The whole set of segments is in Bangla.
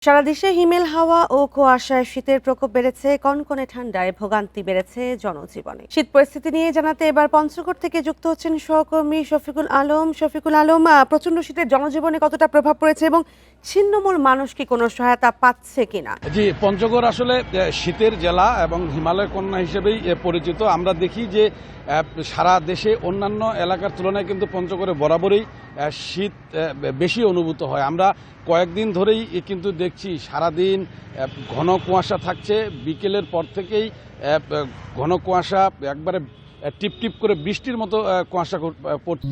সারা দেশে হিমেল হাওয়া ও কুয়াশায় শীতের প্রকোপ বেড়েছে, কনকনে ঠান্ডায় ভোগান্তি বেড়েছে জনজীবনে। শীত পরিস্থিতি নিয়ে জানাতে এবার পঞ্চগড় থেকে যুক্ত হচ্ছেন সহকর্মী শফিকুল আলম। প্রচন্ড শীতের জনজীবনে কতটা প্রভাব পড়েছে এবং ছিন্নমূল মানুষ কি কোনো সহায়তা পাচ্ছে কিনা? জি, পঞ্চগড় আসলে শীতের জেলা এবং হিমালয় কন্যা হিসেবেই পরিচিত। আমরা দেখি যে সারা দেশে অন্যান্য এলাকার তুলনায় কিন্তু পঞ্চগড়ে বরাবরই শীত বেশি অনুভূত হয়। আমরা কয়েকদিন ধরেই কিন্তু দেখছি সারাদিন ঘন কুয়াশা থাকছে, বিকেলের পর থেকেই ঘন কুয়াশা একবারে টিপ টিপ করে বৃষ্টির মতো কুয়াশা পড়ছে।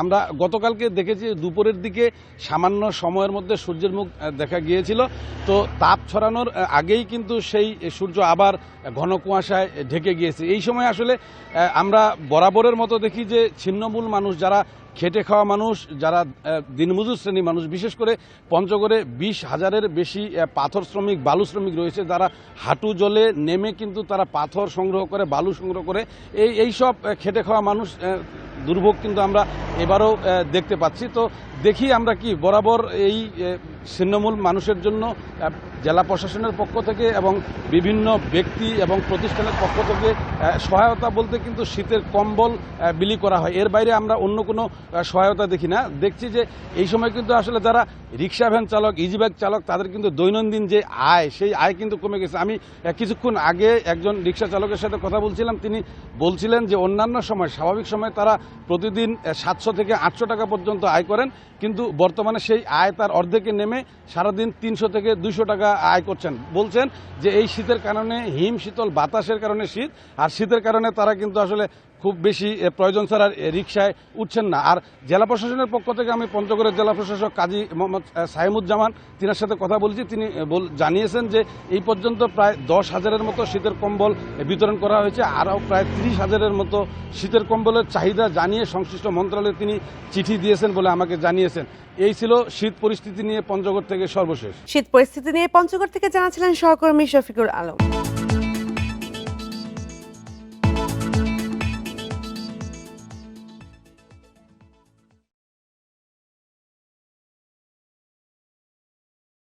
আমরা গতকালকে দেখেছি দুপুরের দিকে সামান্য সময়ের মধ্যে সূর্যের মুখ দেখা গিয়েছিল, তো তাপ ছড়ানোর আগেই কিন্তু সেই সূর্য আবার ঘন কুয়াশায় ঢেকে গিয়েছে। এই সময় আসলে আমরা বরাবরের মতো দেখি যে ছিন্নমূল মানুষ, যারা খেটে খাওয়া মানুষ, যারা দিনমজুর শ্রেণী মানুষ, বিশেষ করে পঞ্চগড়ে 20,000-এর বেশি পাথর শ্রমিক, বালু শ্রমিক রয়েছে, যারা হাঁটু জলে নেমে কিন্তু তারা পাথর সংগ্রহ করে, বালু সংগ্রহ করে। এই সব খেটে খাওয়া মানুষ দুর্ভোগ কিন্তু আমরা এবারও দেখতে পাচ্ছি। তো দেখি আমরা কি বরাবর এই ছিন্নমূল মানুষের জন্য জেলা প্রশাসনের পক্ষ থেকে এবং বিভিন্ন ব্যক্তি এবং প্রতিষ্ঠানের পক্ষ থেকে সহায়তা বলতে কিন্তু শীতের কম্বল বিলি করা হয়। এর বাইরে আমরা অন্য কোনো সহায়তা দেখি না। দেখছি যে এই সময় কিন্তু আসলে যারা রিক্সা ভ্যান চালক, ইজিবাইক চালক, তাদের কিন্তু দৈনন্দিন যে আয়, সেই আয় কিন্তু কমে গেছে। আমি কিছুক্ষণ আগে একজন রিক্সা চালকের সাথে কথা বলছিলাম, তিনি বলছিলেন যে অন্যান্য সময়, স্বাভাবিক সময় তারা প্রতিদিন 700 থেকে 800 টাকা পর্যন্ত আয় করেন, কিন্তু বর্তমানে সেই আয় তার অর্ধেকে নেমে সারাদিন 300 থেকে 200 টাকা আয় করছেন। বলছেন যে এই শীতের কারণে, হিম শীতল বাতাসের কারণে শীত, আর শীতের কারণে তারা কিন্তু আসলে খুব বেশি প্রয়োজন ছাড়া রিক্সায় উঠছেন না। আর জেলা প্রশাসনের পক্ষ থেকে আমি পঞ্চগড়ের জেলা প্রশাসক কাজী মোহাম্মদ সাইমুজ্জামান, তিনার সাথে কথা বলছি। তিনি জানিয়েছেন যে এই পর্যন্ত প্রায় 10,000-এর মতো শীতের কম্বল বিতরণ করা হয়েছে। আরও প্রায় 30,000-এর মতো শীতের কম্বলের চাহিদা জানিয়ে সংশ্লিষ্ট মন্ত্রণালয়ে তিনি চিঠি দিয়েছেন বলে আমাকে জানিয়েছেন। এই ছিল শীত পরিস্থিতি নিয়ে পঞ্চগড় থেকে সর্বশেষ। শীত পরিস্থিতি নিয়ে পঞ্চগড় থেকে জানাচ্ছিলেন সহকর্মী শফিকুল আলম।